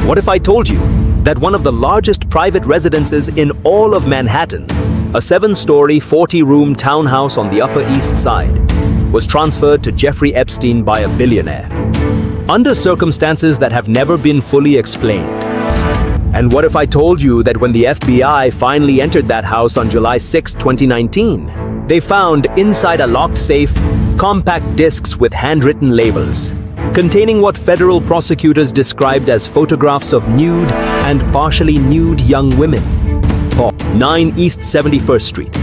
What if I told you that one of the largest private residences in all of Manhattan, a 7-story, 40-room townhouse on the Upper East Side, was transferred to Jeffrey Epstein by a billionaire, under circumstances that have never been fully explained? And what if I told you that when the FBI finally entered that house on July 6, 2019, they found inside a locked safe compact discs with handwritten labels, containing what federal prosecutors described as photographs of nude and partially nude young women? 9 East 71st Street,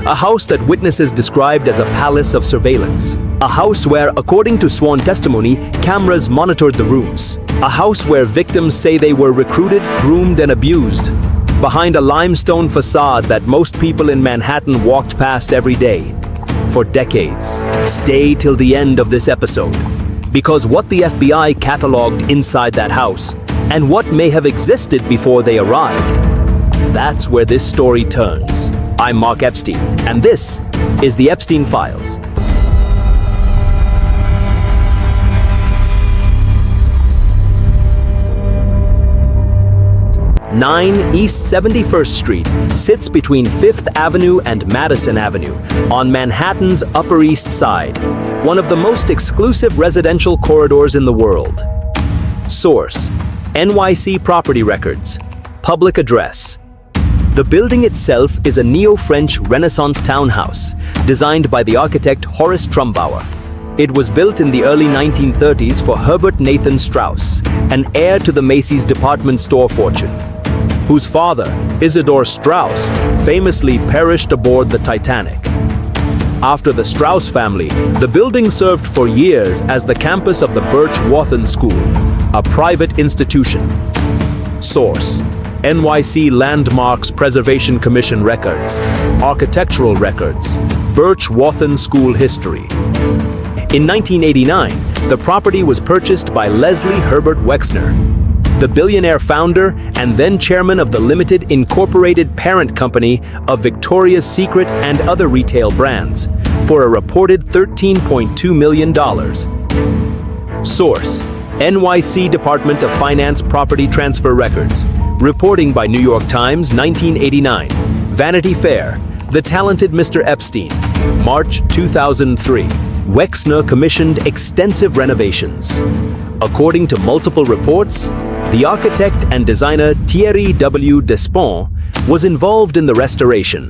a house that witnesses described as a palace of surveillance. A house where, according to sworn testimony, cameras monitored the rooms. A house where victims say they were recruited, groomed, and abused, behind a limestone facade that most people in Manhattan walked past every day for decades. Stay till the end of this episode, because what the FBI cataloged inside that house, and what may have existed before they arrived, that's where this story turns. I'm Mark Epstein, and this is the Epstein Files. "9 East 71st Street sits between 5th Avenue and Madison Avenue on Manhattan's Upper East Side, one of the most exclusive residential corridors in the world. Source: NYC Property Records. Public address. The building itself is a neo-French Renaissance townhouse designed by the architect Horace Trumbauer. It was built in the early 1930s for Herbert Nathan Strauss, an heir to the Macy's department store fortune, whose father, Isidore Strauss, famously perished aboard the Titanic. After the Strauss family, the building served for years as the campus of the Birch-Wathen School, a private institution. Source: NYC Landmarks Preservation Commission records, architectural records, Birch-Wathen School history. In 1989, the property was purchased by Leslie Herbert Wexner, the billionaire founder and then chairman of the Limited Incorporated parent company of Victoria's Secret and other retail brands, for a reported $13.2 million. Source: NYC Department of Finance Property Transfer Records. Reporting by New York Times, 1989. Vanity Fair, The Talented Mr. Epstein, March 2003. Wexner commissioned extensive renovations. According to multiple reports, the architect and designer Thierry W. Despont was involved in the restoration.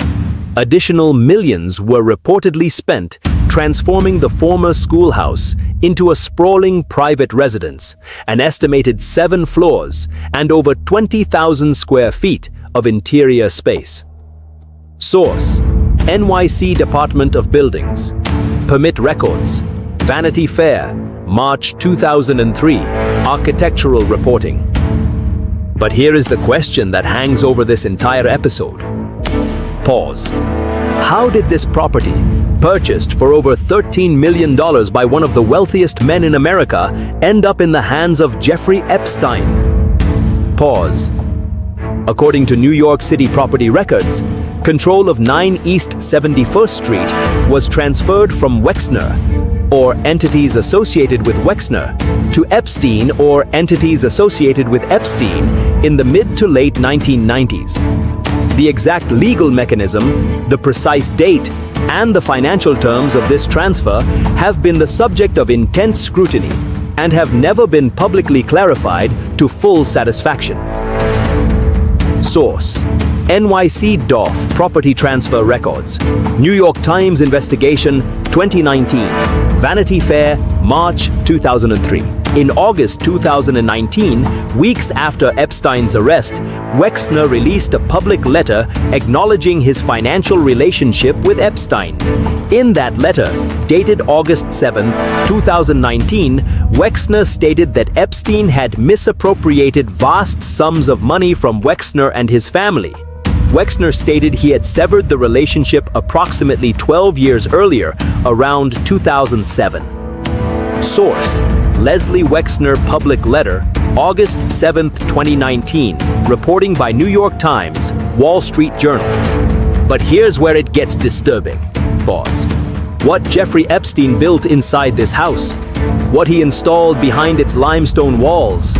Additional millions were reportedly spent transforming the former schoolhouse into a sprawling private residence, an estimated 7 floors and over 20,000 square feet of interior space. Source: NYC Department of Buildings. Permit records. Vanity Fair, March 2003. Architectural reporting. But here is the question that hangs over this entire episode. Pause. How did this property, purchased for over $13 million by one of the wealthiest men in America, end up in the hands of Jeffrey Epstein? Pause. According to New York City property records, control of 9 East 71st Street was transferred from Wexner, or entities associated with Wexner, to Epstein, or entities associated with Epstein, in the mid to late 1990s. The exact legal mechanism, the precise date, and the financial terms of this transfer have been the subject of intense scrutiny and have never been publicly clarified to full satisfaction. Source: NYC DOF Property Transfer Records. New York Times Investigation, 2019. Vanity Fair, March 2003. In August 2019, weeks after Epstein's arrest, Wexner released a public letter acknowledging his financial relationship with Epstein. In that letter, dated August 7, 2019, Wexner stated that Epstein had misappropriated vast sums of money from Wexner and his family. Wexner stated he had severed the relationship approximately 12 years earlier, around 2007. Source: Leslie Wexner Public Letter, August 7, 2019, reporting by New York Times, Wall Street Journal. But here's where it gets disturbing. Pause. What Jeffrey Epstein built inside this house, what he installed behind its limestone walls,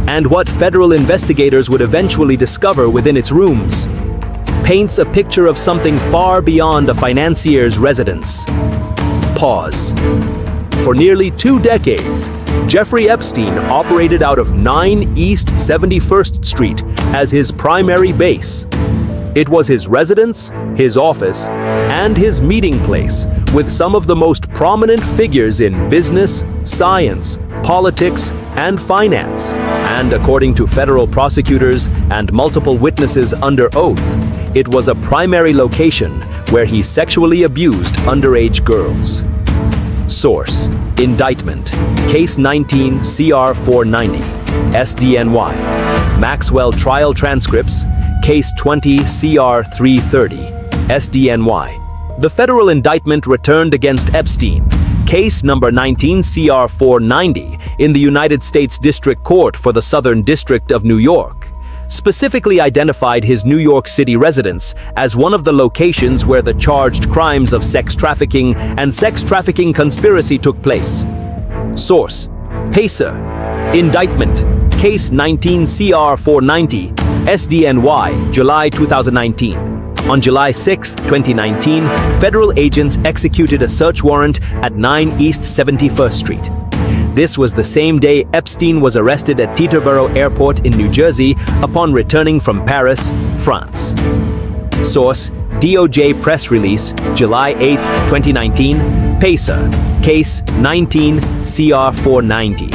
and what federal investigators would eventually discover within its rooms, paints a picture of something far beyond a financier's residence. Pause. For nearly 2 decades, Jeffrey Epstein operated out of 9 East 71st Street as his primary base. It was his residence, his office, and his meeting place with some of the most prominent figures in business, science, politics, and finance. And according to federal prosecutors and multiple witnesses under oath, it was a primary location where he sexually abused underage girls. Source: Indictment, Case 19 CR 490, SDNY. Maxwell Trial Transcripts, Case 20 CR 330, SDNY. The federal indictment returned against Epstein, Case number 19 CR 490, in the United States District Court for the Southern District of New York, specifically identified his New York City residence as one of the locations where the charged crimes of sex trafficking and sex trafficking conspiracy took place. Source: PACER. Indictment, Case 19 CR 490, SDNY, July 2019. On July 6, 2019, federal agents executed a search warrant at 9 East 71st Street. This was the same day Epstein was arrested at Teterboro Airport in New Jersey upon returning from Paris, France. Source: DOJ press release, July 8, 2019, PACER, Case 19 CR 490.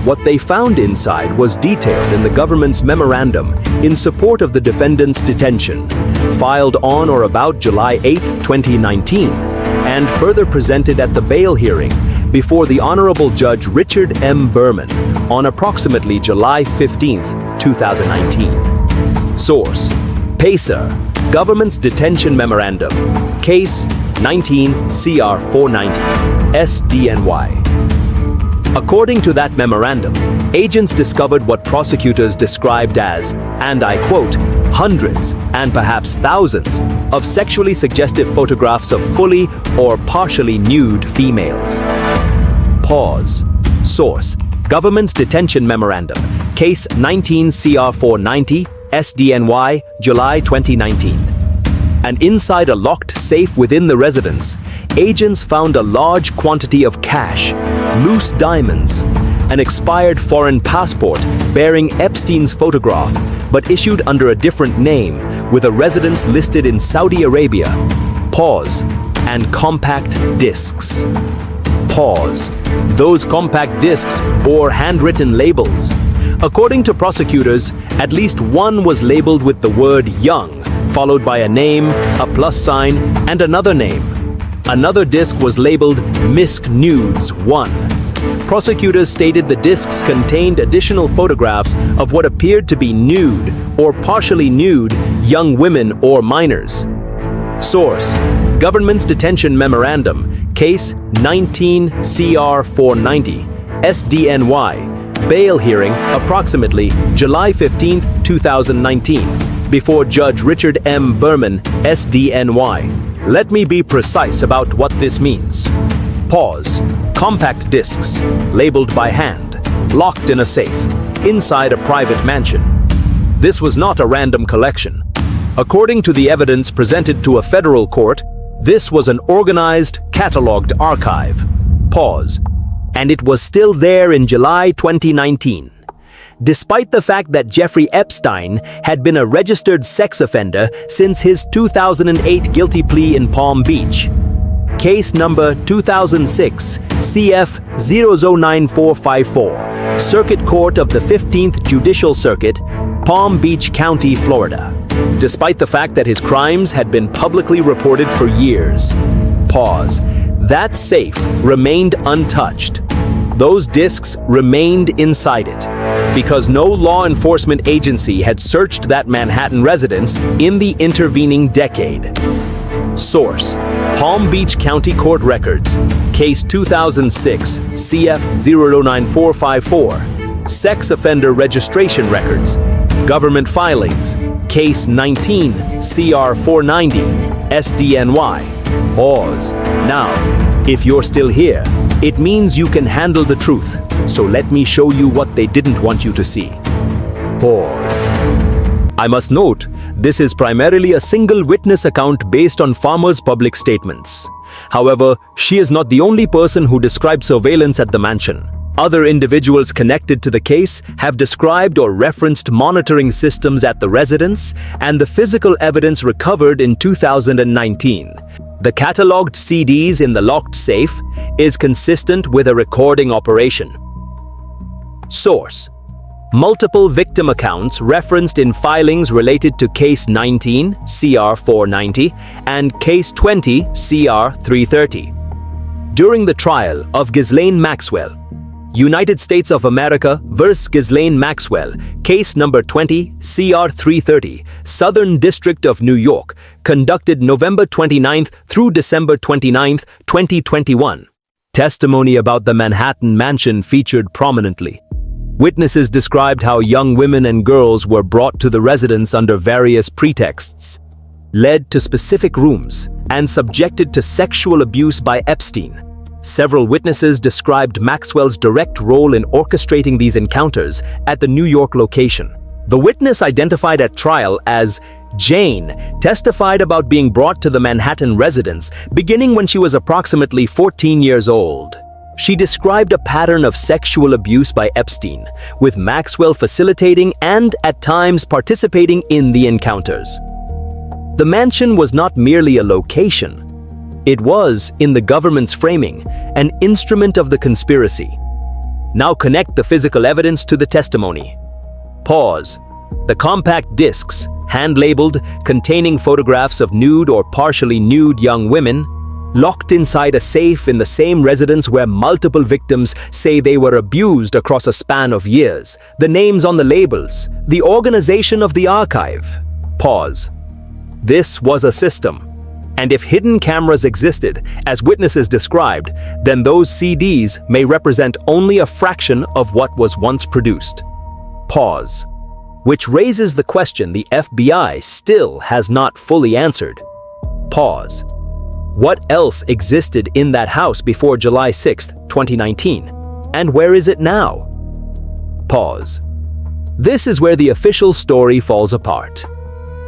What they found inside was detailed in the government's memorandum in support of the defendant's detention, filed on or about July 8, 2019, and further presented at the bail hearing before the Honorable Judge Richard M. Berman on approximately July 15, 2019. Source: PACER, Government's Detention Memorandum, Case 19 CR 490, SDNY. According to that memorandum, agents discovered what prosecutors described as, and I quote, hundreds and perhaps thousands of sexually suggestive photographs of fully or partially nude females. Pause. Source: Government's Detention Memorandum, Case 19 CR 490, SDNY, July 2019. And inside a locked safe within the residence, agents found a large quantity of cash, loose diamonds, an expired foreign passport bearing Epstein's photograph but issued under a different name with a residence listed in Saudi Arabia. Pause. And compact discs. Pause. Those compact discs bore handwritten labels. According to prosecutors, at least one was labeled with the word young, followed by a name, a plus sign, and another name. Another disc was labeled Misc Nudes 1. Prosecutors stated the discs contained additional photographs of what appeared to be nude or partially nude young women or minors. Source: Government's Detention Memorandum, Case 19 CR 490, SDNY. Bail hearing approximately July 15, 2019, before Judge Richard M. Berman, SDNY. Let me be precise about what this means. Pause. Compact discs, labeled by hand, locked in a safe, inside a private mansion. This was not a random collection. According to the evidence presented to a federal court, this was an organized, cataloged archive. Pause. And it was still there in July 2019. Despite the fact that Jeffrey Epstein had been a registered sex offender since his 2008 guilty plea in Palm Beach. Case number 2006 CF 009454, Circuit Court of the 15th Judicial Circuit, Palm Beach County, Florida. Despite the fact that his crimes had been publicly reported for years. Pause. That safe remained untouched. Those discs remained inside it, because no law enforcement agency had searched that Manhattan residence in the intervening decade. Source: Palm Beach County Court Records, Case 2006, CF 009454, Sex Offender Registration Records, Government Filings, Case 19, CR 490, SDNY. Pause. Now, if you're still here, It means you can handle the truth. So let me show you what they didn't want you to see. Pause. I must note, this is primarily a single witness account based on Farmer's public statements. However, she is not the only person who described surveillance at the mansion. Other individuals connected to the case have described or referenced monitoring systems at the residence and the physical evidence recovered in 2019. The catalogued CDs in the locked safe is consistent with a recording operation. Source: multiple victim accounts referenced in filings related to Case 19, CR 490, and Case 20, CR 330. During the trial of Ghislaine Maxwell, United States of America vs. Ghislaine Maxwell, case number 20, CR 330, Southern District of New York, conducted November 29th through December 29th, 2021. Testimony about the Manhattan mansion featured prominently. Witnesses described how young women and girls were brought to the residence under various pretexts, led to specific rooms, and subjected to sexual abuse by Epstein. Several witnesses described Maxwell's direct role in orchestrating these encounters at the New York location. The witness identified at trial as Jane testified about being brought to the Manhattan residence beginning when she was approximately 14 years old. She described a pattern of sexual abuse by Epstein, with Maxwell facilitating and, at times, participating in the encounters. The mansion was not merely a location. It was, in the government's framing, an instrument of the conspiracy. Now connect the physical evidence to the testimony. Pause. The compact discs, hand-labeled, containing photographs of nude or partially nude young women, locked inside a safe in the same residence where multiple victims say they were abused across a span of years. The names on the labels, the organization of the archive. Pause. This was a system. And if hidden cameras existed, as witnesses described, then those CDs may represent only a fraction of what was once produced. Pause. Which raises the question the FBI still has not fully answered. Pause. What else existed in that house before July 6, 2019? And where is it now? Pause. This is where the official story falls apart.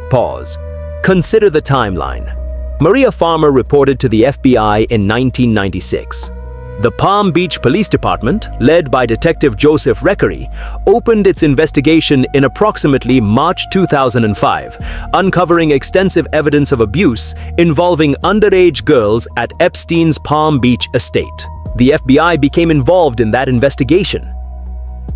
Pause. Consider the timeline. Maria Farmer reported to the FBI in 1996. The Palm Beach Police Department, led by Detective Joseph Reckery, opened its investigation in approximately March 2005, uncovering extensive evidence of abuse involving underage girls at Epstein's Palm Beach estate. The FBI became involved in that investigation.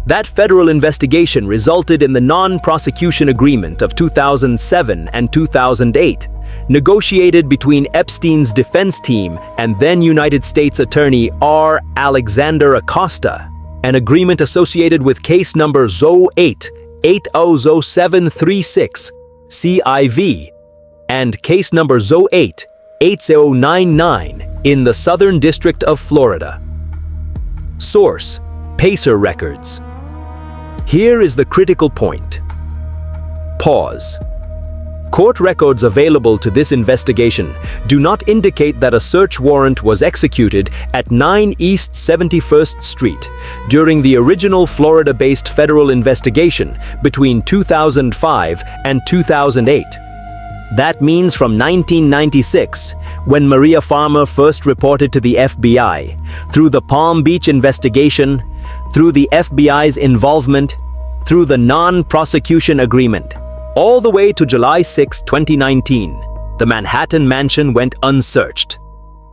That federal investigation resulted in the non-prosecution agreement of 2007 and 2008, negotiated between Epstein's defense team and then United States Attorney R. Alexander Acosta, an agreement associated with case number 08-800736 CIV and case number 08-8099 in the Southern District of Florida. Source: Pacer Records. Here is the critical point. Pause. Court records available to this investigation do not indicate that a search warrant was executed at 9 East 71st Street during the original Florida-based federal investigation between 2005 and 2008. That means from 1996, when Maria Farmer first reported to the FBI, through the Palm Beach investigation, through the FBI's involvement, through the non-prosecution agreement, all the way to July 6, 2019, the Manhattan mansion went unsearched.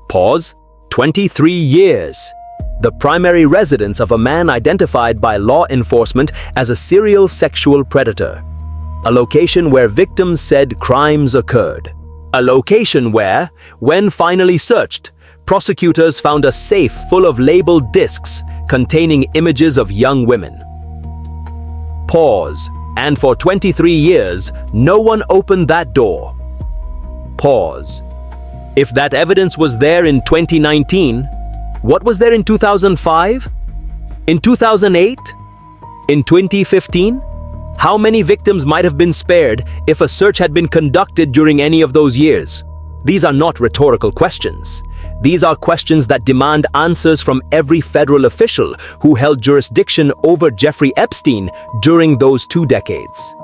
Pause. 23 years. The primary residence of a man identified by law enforcement as a serial sexual predator. A location where victims said crimes occurred. A location where, when finally searched, prosecutors found a safe full of labeled discs containing images of young women. Pause. And for 23 years, no one opened that door. Pause. If that evidence was there in 2019, what was there in 2005? In 2008? In 2015? How many victims might have been spared if a search had been conducted during any of those years? These are not rhetorical questions. These are questions that demand answers from every federal official who held jurisdiction over Jeffrey Epstein during those 2 decades.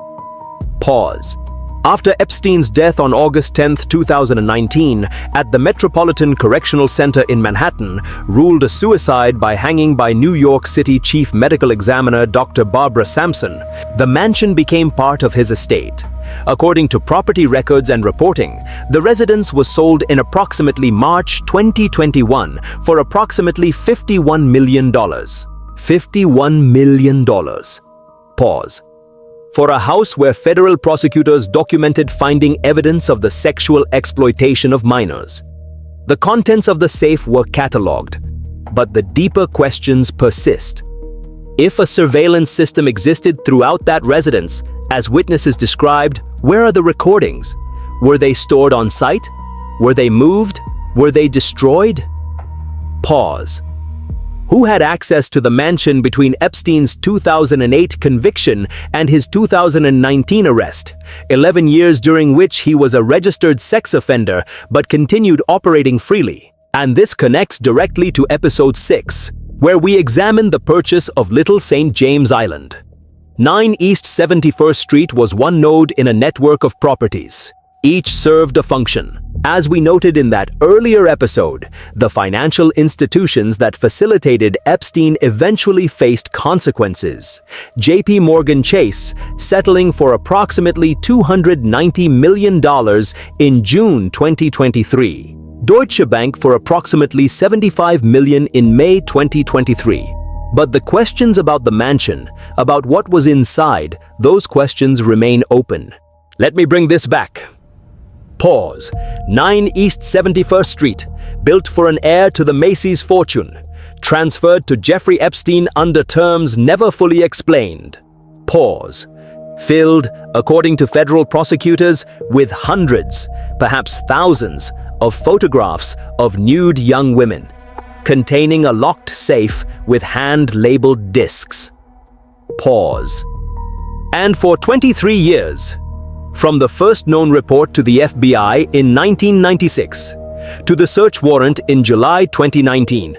Pause. After Epstein's death on August 10, 2019, at the Metropolitan Correctional Center in Manhattan, ruled a suicide by hanging by New York City Chief Medical Examiner Dr. Barbara Sampson, the mansion became part of his estate. According to property records and reporting, the residence was sold in approximately March 2021 for approximately $51 million. $51 million. Pause. For a house where federal prosecutors documented finding evidence of the sexual exploitation of minors. The contents of the safe were catalogued, but the deeper questions persist. If a surveillance system existed throughout that residence, as witnesses described, where are the recordings? Were they stored on site? Were they moved? Were they destroyed? Pause. Who had access to the mansion between Epstein's 2008 conviction and his 2019 arrest, 11 years during which he was a registered sex offender but continued operating freely? And this connects directly to Episode 6, where we examine the purchase of Little St. James Island. 9 East 71st Street was one node in a network of properties. Each served a function. As we noted in that earlier episode, the financial institutions that facilitated Epstein eventually faced consequences. J.P. Morgan Chase settling for approximately $290 million in June 2023. Deutsche Bank for approximately $75 million in May 2023. But the questions about the mansion, about what was inside, those questions remain open. Let me bring this back. Pause. 9 East 71st Street, built for an heir to the Macy's fortune, transferred to Jeffrey Epstein under terms never fully explained. Pause. Filled, according to federal prosecutors, with hundreds, perhaps thousands, of photographs of nude young women, containing a locked safe with hand-labeled discs. Pause. And for 23 years, from the first known report to the FBI in 1996 to the search warrant in July 2019,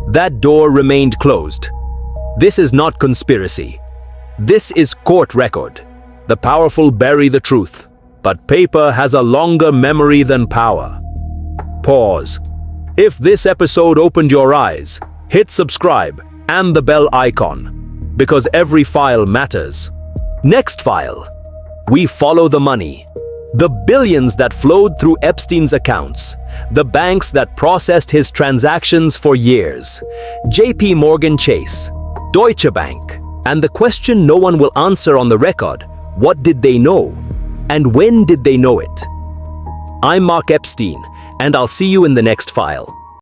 that door remained closed. This is not conspiracy. This is court record. The powerful bury the truth, but paper has a longer memory than power. Pause. If this episode opened your eyes, hit subscribe and the bell icon, because every file matters. Next file. We follow the money. The billions that flowed through Epstein's accounts. The banks that processed his transactions for years. J.P. Morgan Chase. Deutsche Bank. And the question no one will answer on the record, what did they know? And when did they know it? I'm Mark Epstein, and I'll see you in the next file.